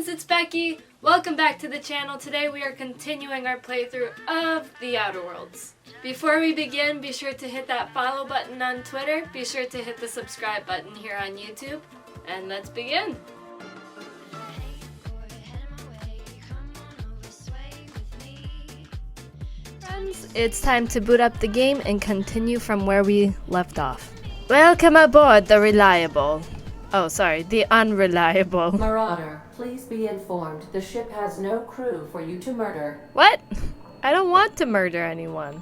guys, it's Becky. Welcome back to the channel. Today we are continuing our playthrough of The Outer Worlds. Before we begin, be sure to hit that follow button on Twitter. Be sure to hit the subscribe button here on YouTube. And let's begin. Friends, it's time to boot up the game and continue from where we left off. Welcome aboard the Reliable. Oh, sorry, the Unreliable. Marauder, please be informed the ship has no crew for you to murder. What? I don't want to murder anyone.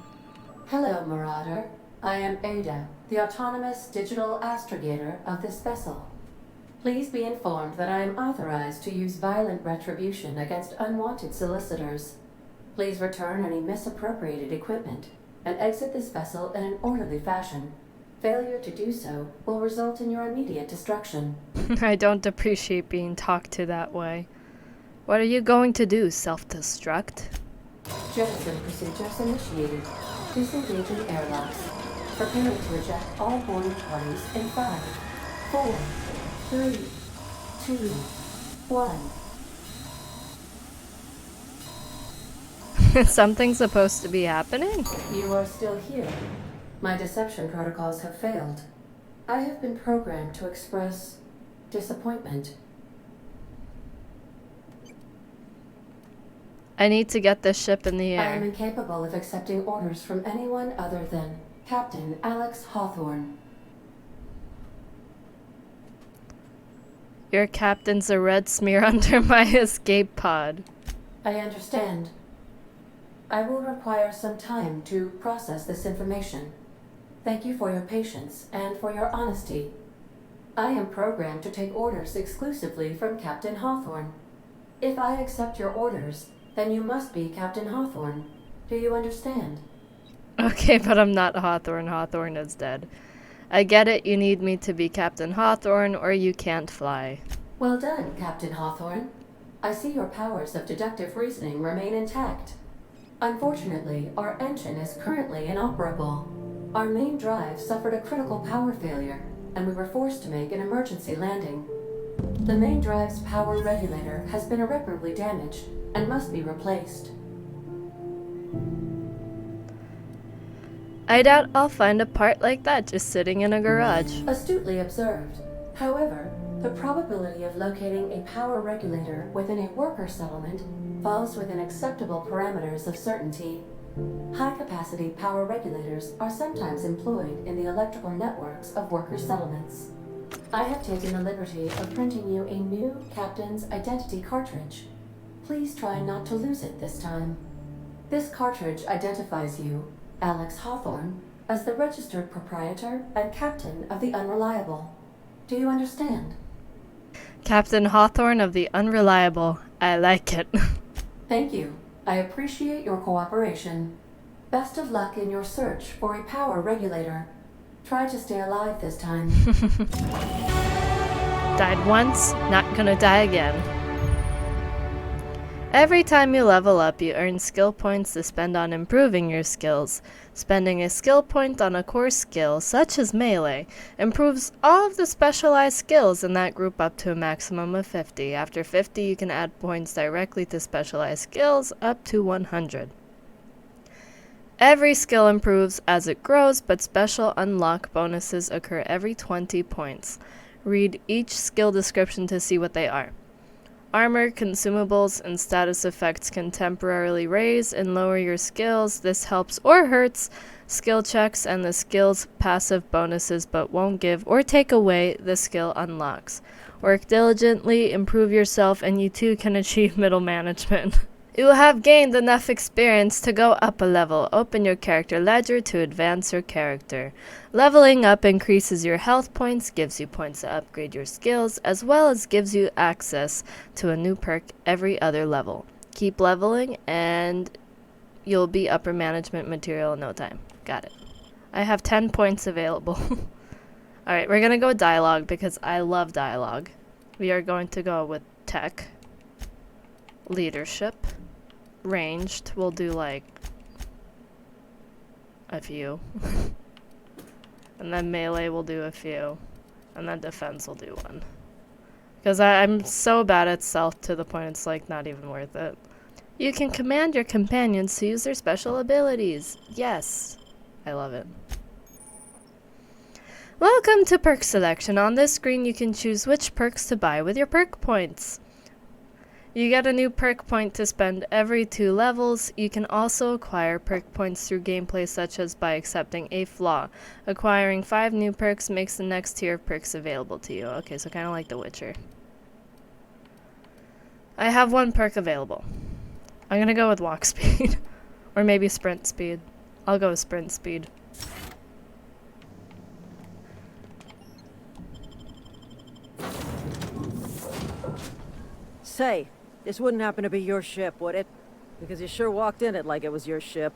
Hello, Marauder. I am Ada, the autonomous digital astrogator of this vessel. Please be informed that I am authorized to use violent retribution against unwanted solicitors. Please return any misappropriated equipment and exit this vessel in an orderly fashion. Failure to do so will result in your immediate destruction. I don't appreciate being talked to that way. What are you going to do, self-destruct? Jettison procedures initiated. Disengaging airlocks. Preparing to eject all boarding parties in 5, 4, 3, 2, 1. Something's supposed to be happening? You are still here. My deception protocols have failed. I have been programmed to express disappointment. I need to get this ship in the I am air. incapable of accepting orders from anyone other than Captain Alex Hawthorne. Your captain's a red smear under my escape pod. I understand. I will require some time to process this information. Thank you for your patience and for your honesty. I am programmed to take orders exclusively from Captain Hawthorne. If I accept your orders, then you must be Captain Hawthorne. Do you understand? Okay, but I'm not Hawthorne. Hawthorne is dead. I get it, you need me to be Captain Hawthorne or you can't fly. Well done, Captain Hawthorne. I see your powers of deductive reasoning remain intact. Unfortunately, our engine is currently inoperable. Our main drive suffered a critical power failure, and we were forced to make an emergency landing. The main drive's power regulator has been irreparably damaged and must be replaced. I doubt I'll find a part like that just sitting in a garage. Astutely observed. However, the probability of locating a power regulator within a worker settlement falls within acceptable parameters of certainty. High-capacity power regulators are sometimes employed in the electrical networks of worker settlements. I have taken the liberty of printing you a new Captain's Identity cartridge. Please try not to lose it this time. This cartridge identifies you, Alex Hawthorne, as the registered proprietor and captain of the Unreliable. Do you understand? Captain Hawthorne of the Unreliable. I like it. Thank you. I appreciate your cooperation. Best of luck in your search for a power regulator. Try to stay alive this time. Died once, not gonna die again. Every time you level up, you earn skill points to spend on improving your skills. Spending a skill point on a core skill, such as melee, improves all of the specialized skills in that group up to a maximum of 50. After 50, you can add points directly to specialized skills up to 100. Every skill improves as it grows, but special unlock bonuses occur every 20 points. Read each skill description to see what they are. Armor, consumables, and status effects can temporarily raise and lower your skills. This helps or hurts skill checks and the skill's passive bonuses, but won't give or take away the skill unlocks. Work diligently, improve yourself, and you too can achieve middle management. You will have gained enough experience to go up a level. Open your character ledger to advance your character. Leveling up increases your health points, gives you points to upgrade your skills, as well as gives you access to a new perk every other level. Keep leveling and you'll be upper management material in no time. Got it. I have 10 points available. Alright, we're gonna go dialogue because I love dialogue. We are going to go with tech, leadership, ranged, we'll do like a few. And then melee will do a few. And then defense will do one. Because I'm so bad at stealth to the point it's like not even worth it. You can command your companions to use their special abilities. Yes. I love it. Welcome to Perk Selection. On this screen you can choose which perks to buy with your perk points. You get a new perk point to spend every 2 levels. You can also acquire perk points through gameplay such as by accepting a flaw. Acquiring 5 new perks makes the next tier of perks available to you. Okay, so kind of like The Witcher. I have 1 perk available. I'm gonna go with walk speed. Or maybe sprint speed. I'll go with sprint speed. Say, this wouldn't happen to be your ship, would it? Because you sure walked in it like it was your ship.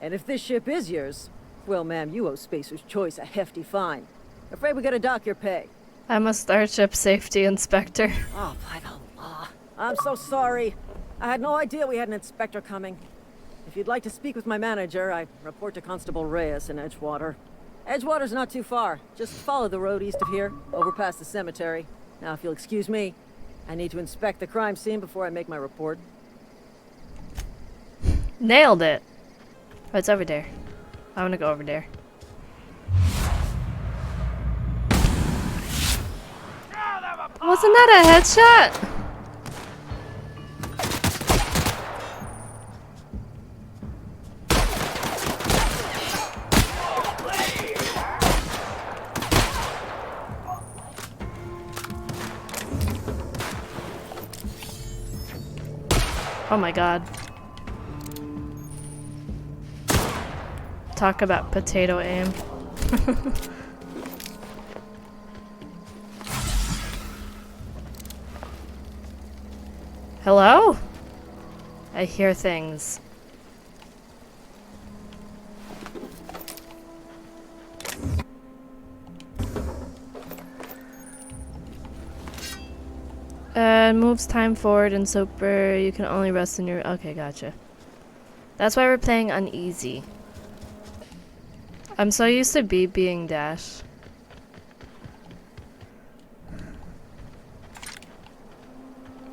And if this ship is yours, well, ma'am, you owe Spacer's Choice a hefty fine. Afraid we gotta dock your pay. I'm a Starship Safety Inspector. Oh, by the law. I'm so sorry. I had no idea we had an inspector coming. If you'd like to speak with my manager, I report to Constable Reyes in Edgewater. Edgewater's not too far. Just follow the road east of here, over past the cemetery. Now, if you'll excuse me, I need to inspect the crime scene before I make my report. Nailed it. Oh, it's over there. I want to go over there. Wasn't that a headshot? Oh my god. Talk about potato aim. Hello? I hear things. Moves time forward in Super. You can only rest in your... Okay, gotcha. That's why we're playing on easy. I'm so used to B being dash.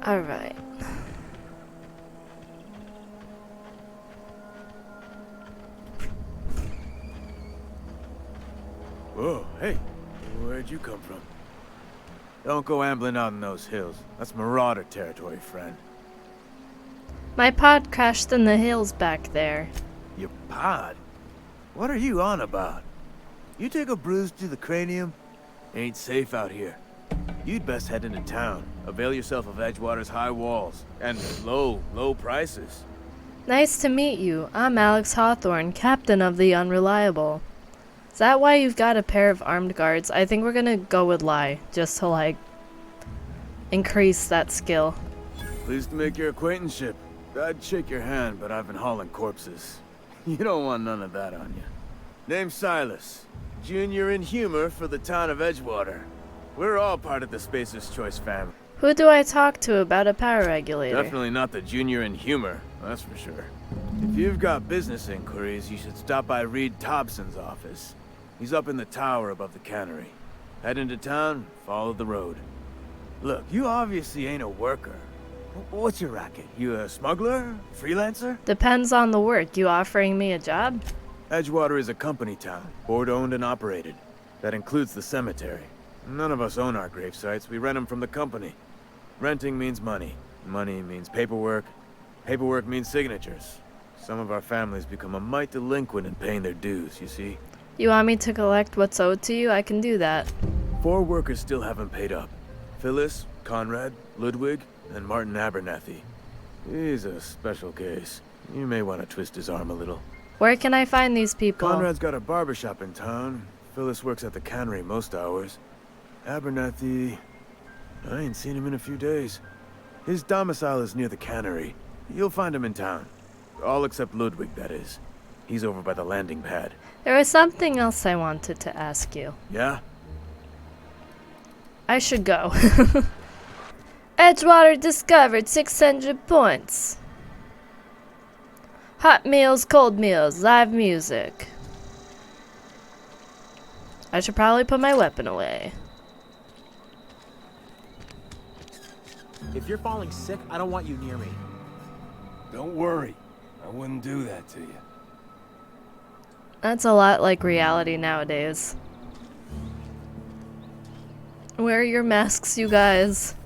Alright. Whoa, hey, where'd you come from? Don't go ambling out in those hills. That's marauder territory, friend. My pod crashed in the hills back there. Your pod? What are you on about? You take a bruise to the cranium? Ain't safe out here. You'd best head into town. Avail yourself of Edgewater's high walls. And low prices. Nice to meet you. I'm Alex Hawthorne, captain of the Unreliable. Is that why you've got a pair of armed guards? I think we're gonna go with lie, just to like increase that skill. Pleased to make your acquaintanceship. I'd shake your hand, but I've been hauling corpses. You don't want none of that on you. Name's Silas. Junior in humor for the town of Edgewater. We're all part of the Spacer's Choice family. Who do I talk to about a power regulator? Definitely not the junior in humor, that's for sure. If you've got business inquiries, you should stop by Reed Thompson's office. He's up in the tower above the cannery. Head into town, follow the road. Look, you obviously ain't a worker. What's your racket? You a smuggler? Freelancer? Depends on the work. You offering me a job? Edgewater is a company town, board-owned and operated. That includes the cemetery. None of us own our grave sites. We rent them from the company. Renting means money. Money means paperwork. Paperwork means signatures. Some of our families become a mite delinquent in paying their dues, you see? You want me to collect what's owed to you? I can do that. 4 workers still haven't paid up. Phyllis, Conrad, Ludwig, and Martin Abernathy. He's a special case. You may want to twist his arm a little. Where can I find these people? Conrad's got a barbershop in town. Phyllis works at the cannery most hours. Abernathy... I ain't seen him in a few days. His domicile is near the cannery. You'll find him in town. All except Ludwig, that is. He's over by the landing pad. There was something else I wanted to ask you. Yeah? I should go. Edgewater discovered 600 points. Hot meals, cold meals, live music. I should probably put my weapon away. If you're falling sick, I don't want you near me. Don't worry. I wouldn't do that to you. That's a lot like reality nowadays. Wear your masks, you guys.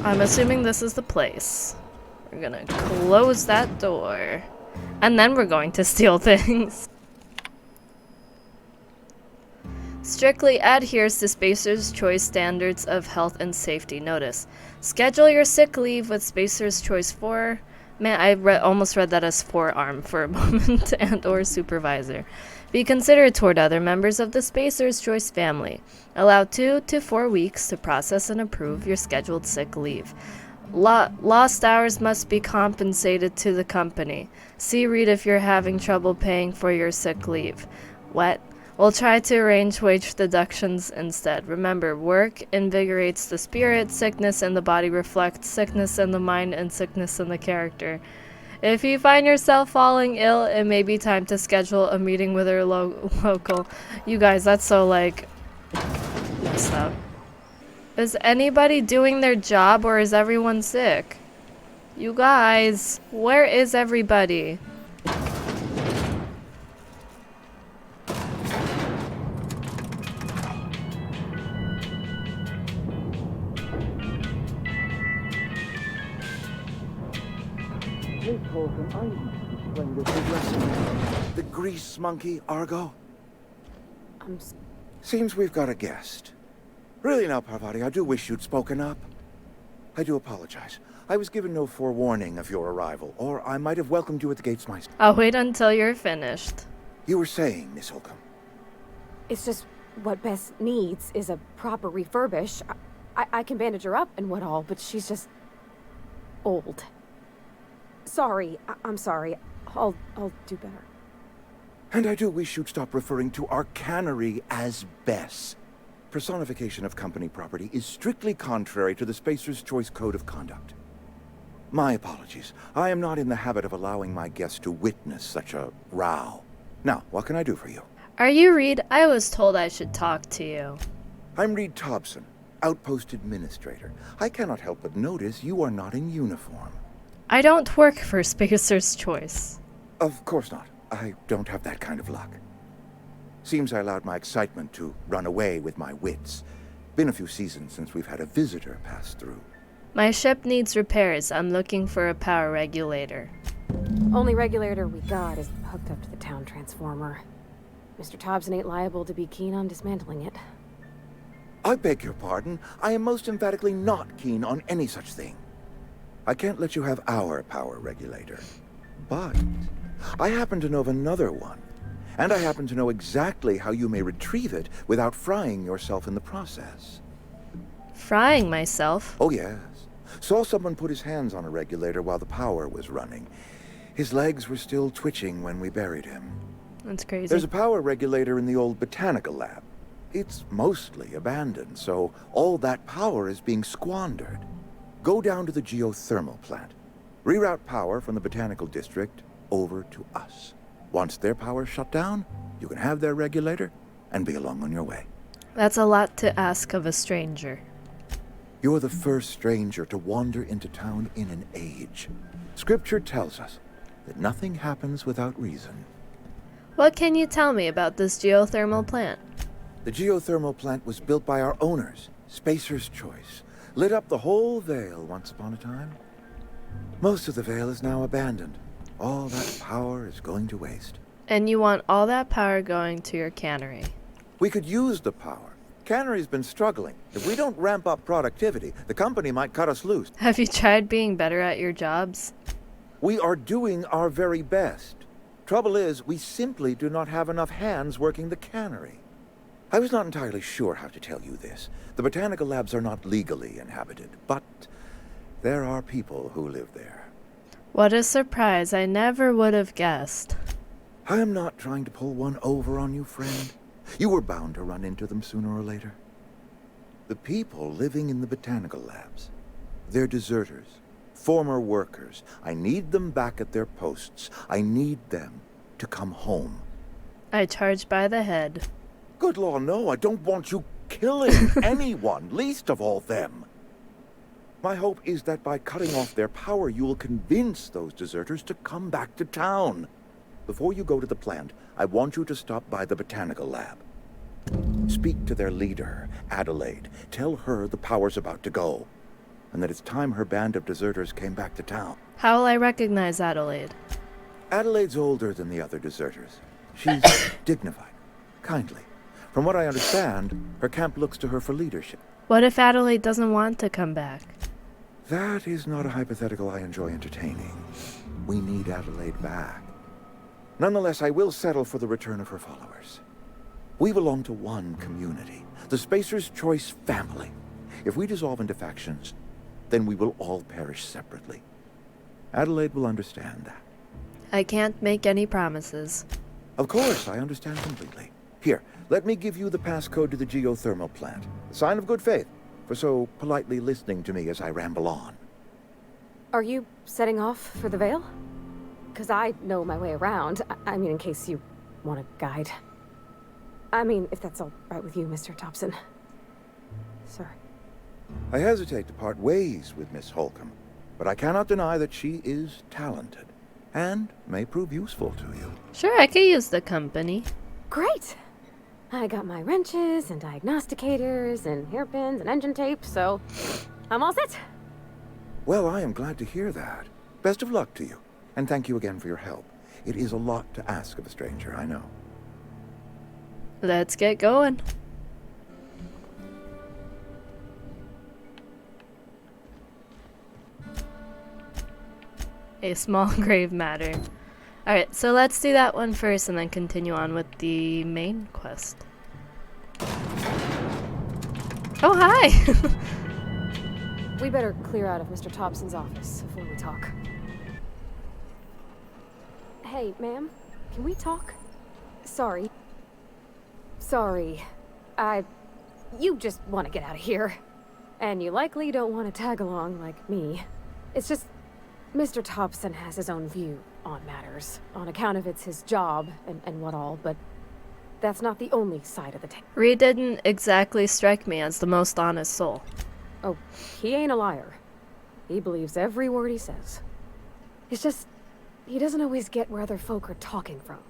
I'm assuming this is the place. We're gonna close that door. And then we're going to steal things. Strictly adheres to Spacer's Choice standards of health and safety. Notice. Schedule your sick leave with Spacer's Choice 4. Man, I almost read that as forearm for a moment. And or supervisor. Be considerate toward other members of the Spacer's Choice family. Allow 2 to 4 weeks to process and approve your scheduled sick leave. Lost hours must be compensated to the company. See Reed if you're having trouble paying for your sick leave. What? We'll try to arrange wage deductions instead. Remember, work invigorates the spirit, sickness in the body reflects sickness in the mind, and sickness in the character. If you find yourself falling ill, it may be time to schedule a meeting with our local. You guys, that's so, like, messed up. Is anybody doing their job or is everyone sick? You guys, where is everybody? The grease monkey, Argo? Seems we've got a guest. Really now, Parvati, I do wish you'd spoken up. I do apologize. I was given no forewarning of your arrival, or I might have welcomed you at the gates myself. I'll wait until you're finished. You were saying, Miss Holcomb. It's just what Bess needs is a proper refurbish. I can bandage her up and what all, but she's just old. Sorry, I'm sorry. I'll do better. And I do wish you'd stop referring to our cannery as Bess. Personification of company property is strictly contrary to the Spacer's Choice Code of Conduct. My apologies. I am not in the habit of allowing my guests to witness such a row. Now, what can I do for you? Are you Reed? I was told I should talk to you. I'm Reed Thompson, Outpost Administrator. I cannot help but notice you are not in uniform. I don't work for Spacer's Choice. Of course not. I don't have that kind of luck. Seems I allowed my excitement to run away with my wits. Been a few seasons since we've had a visitor pass through. My ship needs repairs. I'm looking for a power regulator. Only regulator we got is hooked up to the town transformer. Mr. Thompson ain't liable to be keen on dismantling it. I beg your pardon. I am most emphatically not keen on any such thing. I can't let you have our power regulator. But I happen to know of another one. And I happen to know exactly how you may retrieve it without frying yourself in the process. Frying myself? Oh, yes. Saw someone put his hands on a regulator while the power was running. His legs were still twitching when we buried him. That's crazy. There's a power regulator in the old botanical lab. It's mostly abandoned, so all that power is being squandered. Go down to the geothermal plant. Reroute power from the botanical district over to us. Once their power's shut down, you can have their regulator and be along on your way. That's a lot to ask of a stranger. You're the first stranger to wander into town in an age. Scripture tells us that nothing happens without reason. What can you tell me about this geothermal plant? The geothermal plant was built by our owners, Spacer's Choice. Lit up the whole Vale once upon a time. Most of the Vale is now abandoned. All that power is going to waste. And you want all that power going to your cannery? We could use the power. Cannery's been struggling. If we don't ramp up productivity, the company might cut us loose. Have you tried being better at your jobs? We are doing our very best. Trouble is, we simply do not have enough hands working the cannery. I was not entirely sure how to tell you this. The botanical labs are not legally inhabited, but there are people who live there. What a surprise. I never would have guessed. I am not trying to pull one over on you, friend. You were bound to run into them sooner or later. The people living in the botanical labs, they're deserters, former workers. I need them back at their posts. I need them to come home. I charge by the head. Good law, no, I don't want you killing anyone, least of all them. My hope is that by cutting off their power, you will convince those deserters to come back to town. Before you go to the plant, I want you to stop by the botanical lab. Speak to their leader, Adelaide. Tell her the power's about to go, and that it's time her band of deserters came back to town. How will I recognize Adelaide? Adelaide's older than the other deserters. She's dignified, kindly. From what I understand, her camp looks to her for leadership. What if Adelaide doesn't want to come back? That is not a hypothetical I enjoy entertaining. We need Adelaide back. Nonetheless, I will settle for the return of her followers. We belong to one community, the Spacer's Choice family. If we dissolve into factions, then we will all perish separately. Adelaide will understand that. I can't make any promises. Of course, I understand completely. Here, let me give you the passcode to the geothermal plant. A sign of good faith, for so politely listening to me as I ramble on. Are you setting off for the Vale? Because I know my way around. I mean, in case you want a guide. I mean, if that's all right with you, Mr. Thompson. Sir. I hesitate to part ways with Miss Holcomb, but I cannot deny that she is talented, and may prove useful to you. Sure, I could use the company. Great! I got my wrenches and diagnosticators and hairpins and engine tape, so I'm all set. Well, I am glad to hear that. Best of luck to you, and thank you again for your help. It is a lot to ask of a stranger, I know. Let's get going. A small grave matter. Alright, so let's do that one first and then continue on with the main quest. Oh, hi! We better clear out of Mr. Thompson's office before we talk. Hey, ma'am, can we talk? Sorry. You just want to get out of here. And you likely don't want to tag along like me. It's just, Mr. Thompson has his own view on matters, on account of it's his job and what all, but that's not the only side of the tale. Reed didn't exactly strike me as the most honest soul. Oh, he ain't a liar. He believes every word he says. It's just, he doesn't always get where other folk are talking from.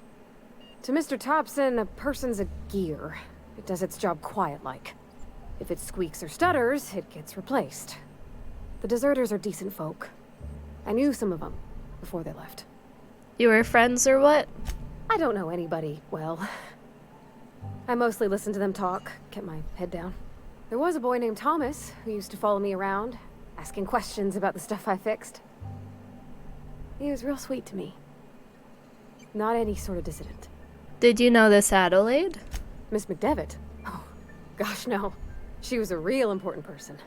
To Mr. Thompson, a person's a gear. It does its job quiet-like. If it squeaks or stutters, it gets replaced. The deserters are decent folk. I knew some of them before they left. You were friends or what? I don't know anybody well. I mostly listened to them talk, kept my head down. There was a boy named Thomas who used to follow me around, asking questions about the stuff I fixed. He was real sweet to me. Not any sort of dissident. Did you know this Adelaide? Miss McDevitt? Oh, gosh, no. She was a real important person.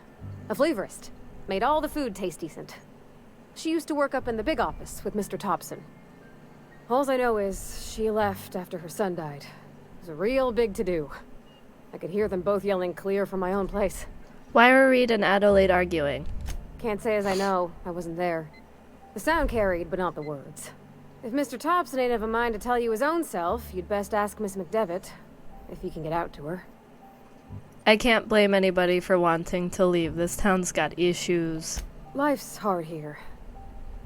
A flavorist. Made all the food taste decent. She used to work up in the big office with Mr. Thompson. Alls I know is she left after her son died. It was a real big to-do. I could hear them both yelling clear from my own place. Why were Reed and Adelaide arguing? Can't say as I know. I wasn't there. The sound carried, but not the words. If Mr. Thompson ain't of a mind to tell you his own self, you'd best ask Miss McDevitt, if you can get out to her. I can't blame anybody for wanting to leave. This town's got issues. Life's hard here.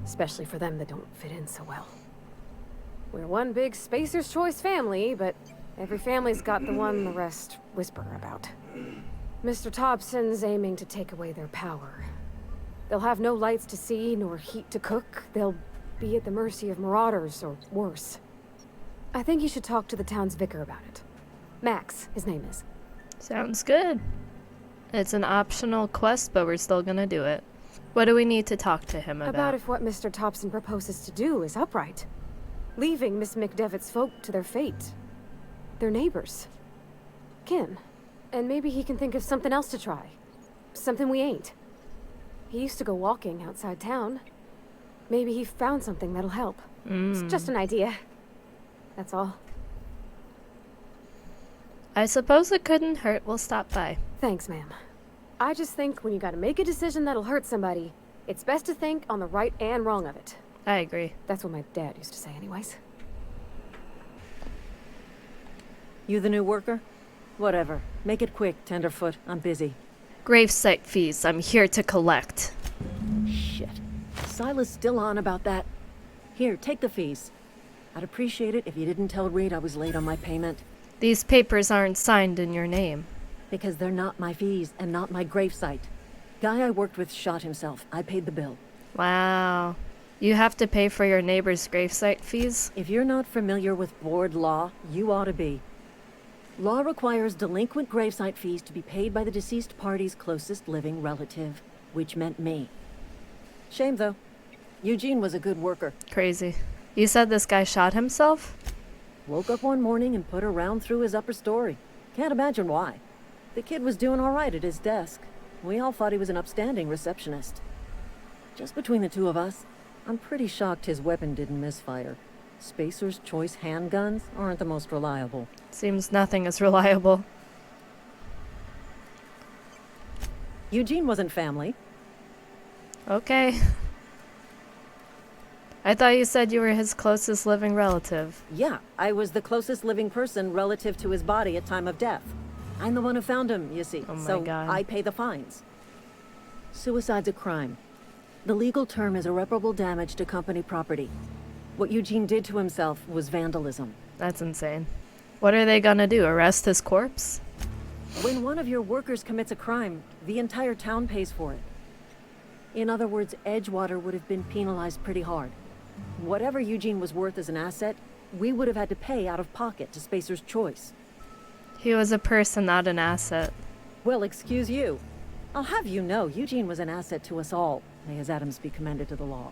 Especially for them that don't fit in so well. We're one big Spacer's Choice family, but every family's got the one the rest whisper about. Mr. Thompson's aiming to take away their power. They'll have no lights to see, nor heat to cook. They'll be at the mercy of marauders, or worse. I think you should talk to the town's vicar about it. Max, his name is. Sounds good. It's an optional quest, but we're still gonna do it. What do we need to talk to him about? About if what Mr. Thompson proposes to do is upright. Leaving Miss McDevitt's folk to their fate. Their neighbors. Kin. And maybe he can think of something else to try. Something we ain't. He used to go walking outside town. Maybe he found something that'll help. It's just an idea. That's all. I suppose it couldn't hurt. We'll stop by. Thanks, ma'am. I just think when you gotta make a decision that'll hurt somebody, It's best to think on the right and wrong of it. I agree. That's what my dad used to say anyways. You the new worker? Whatever. Make it quick, Tenderfoot. I'm busy. Gravesite fees, I'm here to collect. Shit. Silas still on about that. Here, take the fees. I'd appreciate it if you didn't tell Reed I was late on my payment. These papers aren't signed in your name. Because they're not my fees and not my gravesite. Guy I worked with shot himself. I paid the bill. Wow. You have to pay for your neighbor's gravesite fees? If you're not familiar with board law, you ought to be. Law requires delinquent gravesite fees to be paid by the deceased party's closest living relative, which meant me. Shame, though. Eugene was a good worker. Crazy. You said this guy shot himself? Woke up one morning and put a round through his upper story. Can't imagine why. The kid was doing all right at his desk. We all thought he was an upstanding receptionist. Just between the two of us, I'm pretty shocked his weapon didn't misfire. Spacer's Choice handguns aren't the most reliable. Seems nothing is reliable. Eugene wasn't family. Okay. I thought you said you were his closest living relative. Yeah, I was the closest living person relative to his body at time of death. I'm the one who found him, you see, Oh my so God. I pay the fines. Suicide's a crime. The legal term is irreparable damage to company property. What Eugene did to himself was vandalism. That's insane. What are they gonna do? Arrest his corpse? When one of your workers commits a crime, the entire town pays for it. In other words, Edgewater would have been penalized pretty hard. Whatever Eugene was worth as an asset, we would have had to pay out of pocket to Spacer's Choice. He was a person, not an asset. Well, excuse you. I'll have you know, Eugene was an asset to us all. May his atoms be commended to the law.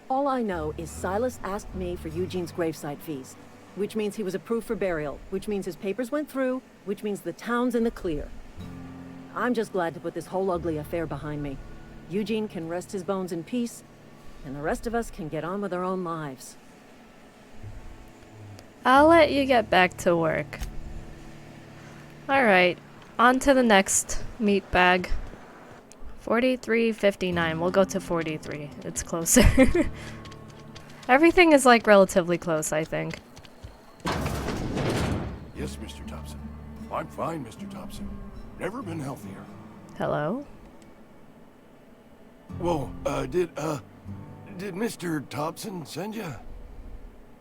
All I know is Silas asked me for Eugene's gravesite fees, which means he was approved for burial, which means his papers went through, which means the town's in the clear. I'm just glad to put this whole ugly affair behind me. Eugene can rest his bones in peace, and the rest of us can get on with our own lives. I'll let you get back to work. Alright, on to the next meat bag. 43.59. We'll go to 43. It's closer. Everything is like relatively close, I think. Yes, Mr. Thompson. I'm fine, Mr. Thompson. Never been healthier. Hello? Whoa, did Mr. Thompson send you?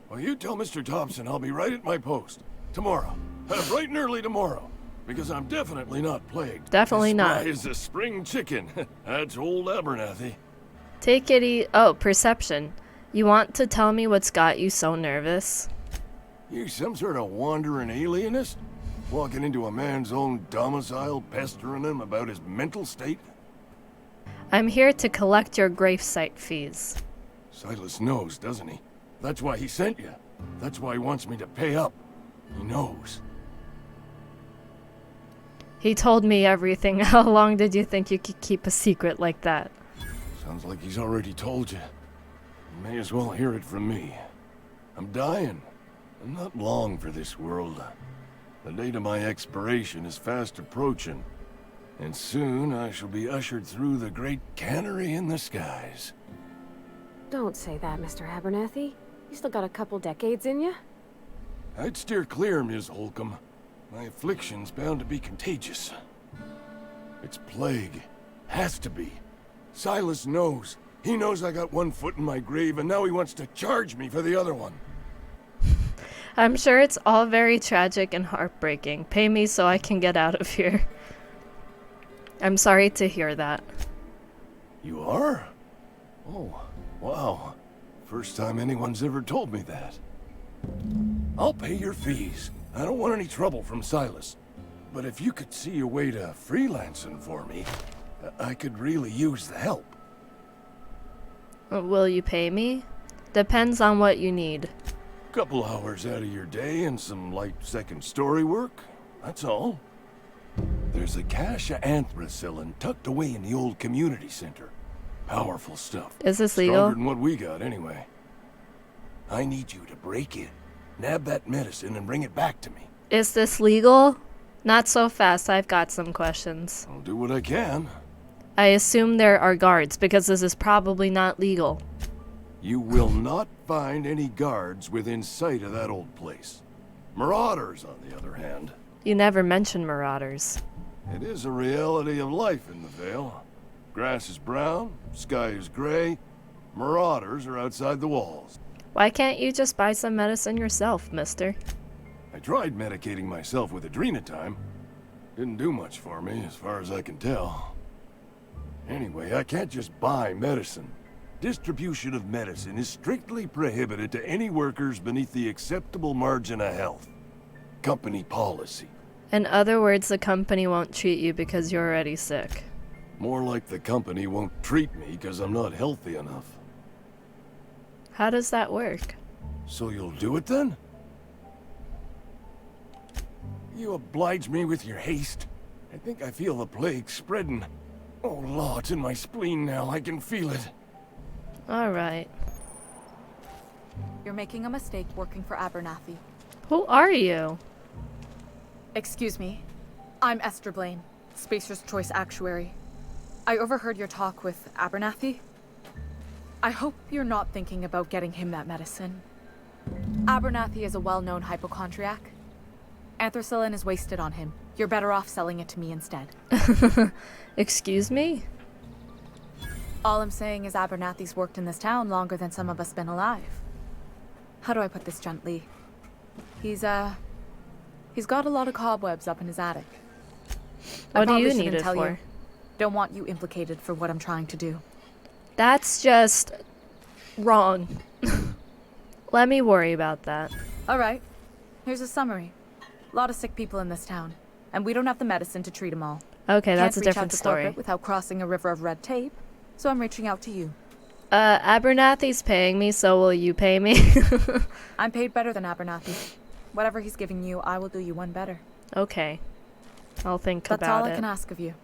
Well, you tell Mr. Thompson I'll be right at my post. Tomorrow. Bright and early tomorrow. Because I'm definitely not plagued. Definitely not. Spry is a spring chicken. That's old Abernathy. Take it Oh, perception. You want to tell me what's got you so nervous? You some sort of wandering alienist? Walking into a man's own domicile, pestering him about his mental state? I'm here to collect your gravesite fees. Silas knows, doesn't he? That's why he sent you. That's why he wants me to pay up. He knows. He told me everything. How long did you think you could keep a secret like that? Sounds like he's already told you. You may as well hear it from me. I'm dying. I'm not long for this world. The date of my expiration is fast approaching. And soon I shall be ushered through the great cannery in the skies. Don't say that, Mr. Abernathy. You still got a couple decades in you. I'd steer clear, Ms. Holcomb. My affliction's bound to be contagious. It's plague. Has to be. Silas knows. He knows I got one foot in my grave, and now he wants to charge me for the other one. I'm sure it's all very tragic and heartbreaking. Pay me so I can get out of here. I'm sorry to hear that. You are? Oh, wow. First time anyone's ever told me that. I'll pay your fees. I don't want any trouble from Silas. But if you could see a way to freelancing for me, I could really use the help. Will you pay me? Depends on what you need. Couple hours out of your day and some light second story work. That's all. There's a cache of anthracillin tucked away in the old community center. Powerful stuff. Is this legal? Stronger than what we got, anyway. I need you to break in, nab that medicine, and bring it back to me. Is this legal? Not so fast. I've got some questions. I'll do what I can. I assume there are guards, because this is probably not legal. You will not find any guards within sight of that old place. Marauders, on the other hand. You never mention marauders. It is a reality of life in the Vale. Grass is brown, sky is gray. Marauders are outside the walls. Why can't you just buy some medicine yourself, mister? I tried medicating myself with Adrenatime. Didn't do much for me, as far as I can tell. Anyway, I can't just buy medicine. Distribution of medicine is strictly prohibited to any workers beneath the acceptable margin of health. Company policy. In other words, the company won't treat you because you're already sick. More like the company won't treat me because I'm not healthy enough. How does that work? So you'll do it then? You oblige me with your haste. I think I feel the plague spreading. Oh, Law, it's in my spleen now. I can feel it. Alright. You're making a mistake working for Abernathy. Who are you? Excuse me. I'm Esther Blaine, Spacer's Choice Actuary. I overheard your talk with Abernathy. I hope you're not thinking about getting him that medicine. Abernathy is a well-known hypochondriac. Anthracillin is wasted on him. You're better off selling it to me instead. Excuse me? All I'm saying is Abernathy's worked in this town longer than some of us been alive. How do I put this gently? He's got a lot of cobwebs up in his attic. What do you probably need it tell for? you. Don't want you implicated for what I'm trying to do. That's just wrong. Let me worry about that. Alright, here's a summary. A lot of sick people in this town, and we don't have the medicine to treat them all. Okay, that's a Can't reach out different to story. corporate without crossing a river of red tape, so I'm reaching out to you. Abernathy's paying me, so will you pay me? I'm paid better than Abernathy. Whatever he's giving you, I will do you one better. Okay. I'll think That's about all it. I can ask of you.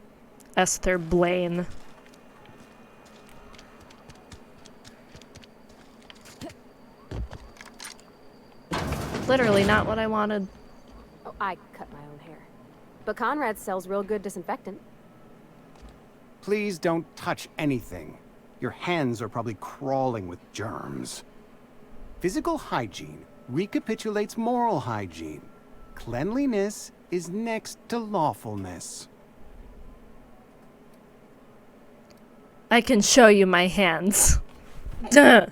Esther Blaine. Literally not what I wanted. Oh, I cut my own hair. But Conrad sells real good disinfectant. Please don't touch anything. Your hands are probably crawling with germs. Physical hygiene recapitulates moral hygiene. Cleanliness is next to lawfulness. I can show you my hands. Duh.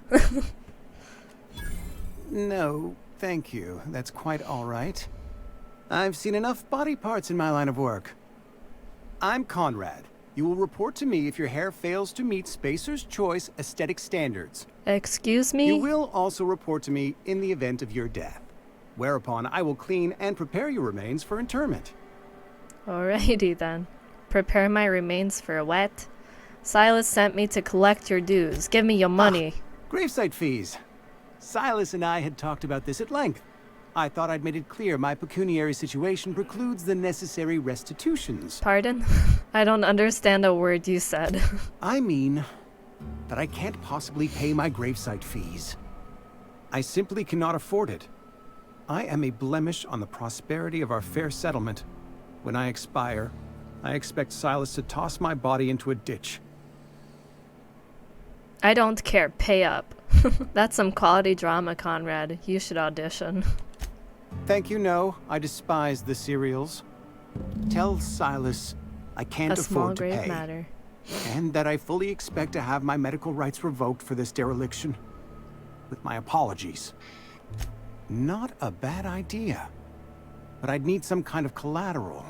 No, thank you. That's quite all right. I've seen enough body parts in my line of work. I'm Conrad. You will report to me if your hair fails to meet Spacer's Choice aesthetic standards. Excuse me? You will also report to me in the event of your death, whereupon I will clean and prepare your remains for interment. Alrighty then. Prepare my remains for what? Silas sent me to collect your dues. Give me your money. Gravesite fees. Silas and I had talked about this at length. I thought I'd made it clear my pecuniary situation precludes the necessary restitutions. Pardon? I don't understand a word you said. I mean that I can't possibly pay my gravesite fees. I simply cannot afford it. I am a blemish on the prosperity of our fair settlement. When I expire, I expect Silas to toss my body into a ditch. I don't care. Pay up. That's some quality drama, Conrad. You should audition. Thank you, no. I despise the serials. Tell Silas I can't A small afford to grave pay. matter. And that I fully expect to have my medical rights revoked for this dereliction. With my apologies. Not a bad idea. But I'd need some kind of collateral.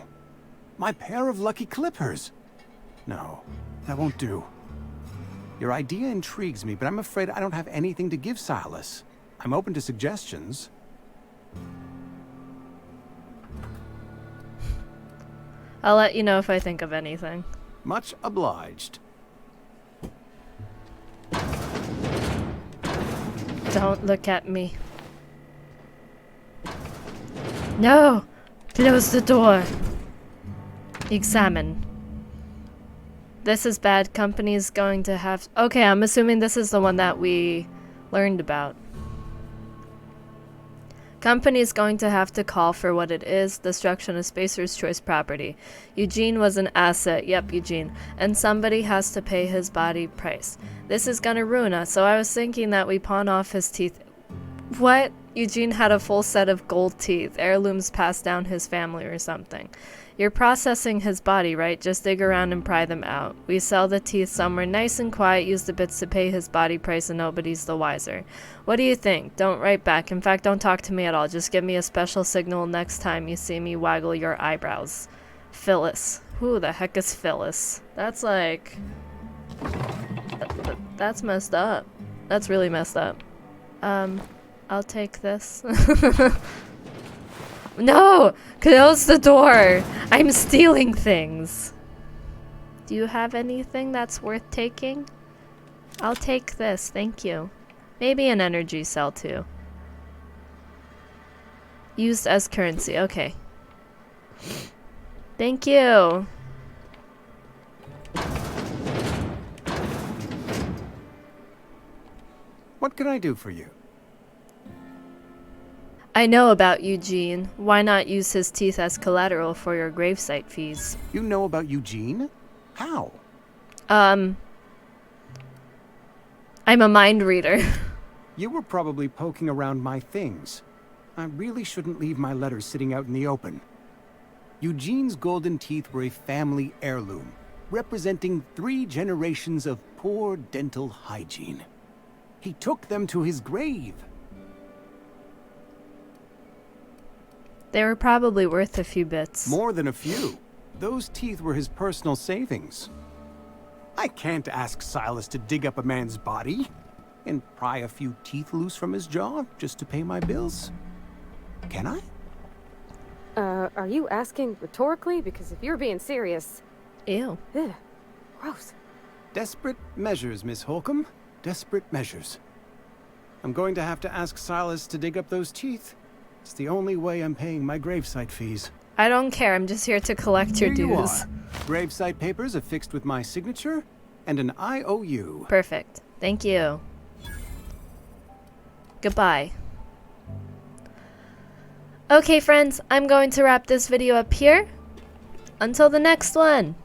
My pair of lucky clippers. No, that won't do. Your idea intrigues me, but I'm afraid I don't have anything to give Silas. I'm open to suggestions. I'll let you know if I think of anything. Much obliged. Don't look at me. No! Close the door. Examine. This is bad. Company's going to have... Okay, I'm assuming this is the one that we learned about. Company's going to have to call for what it is, destruction of Spacer's Choice property. Eugene was an asset, yep, Eugene, and somebody has to pay his body price. This is gonna ruin us, so I was thinking that we pawn off his teeth. What? Eugene had a full set of gold teeth, heirlooms passed down his family or something. You're processing his body, right? Just dig around and pry them out. We sell the teeth somewhere nice and quiet, use the bits to pay his body price, and nobody's the wiser. What do you think? Don't write back. In fact, don't talk to me at all. Just give me a special signal next time you see me waggle your eyebrows. Phyllis. Who the heck is Phyllis? That's like... That's messed up. That's really messed up. I'll take this. No! Close the door! I'm stealing things! Do you have anything that's worth taking? I'll take this, thank you. Maybe an energy cell too. Used as currency, okay. Thank you! What can I do for you? I know about Eugene. Why not use his teeth as collateral for your gravesite fees? You know about Eugene? How? I'm a mind reader. You were probably poking around my things. I really shouldn't leave my letters sitting out in the open. Eugene's golden teeth were a family heirloom, representing 3 generations of poor dental hygiene. He took them to his grave. They were probably worth a few bits. More than a few. Those teeth were his personal savings. I can't ask Silas to dig up a man's body and pry a few teeth loose from his jaw just to pay my bills. Can I? Are you asking rhetorically? Because if you're being serious... Ew. Ugh, gross. Desperate measures, Miss Holcomb. Desperate measures. I'm going to have to ask Silas to dig up those teeth. It's the only way I'm paying my gravesite fees. I don't care, I'm just here to collect your Here you dues. are. Gravesite papers affixed with my signature and an IOU. Perfect. Thank you. Goodbye. Okay, friends, I'm going to wrap this video up here. Until the next one.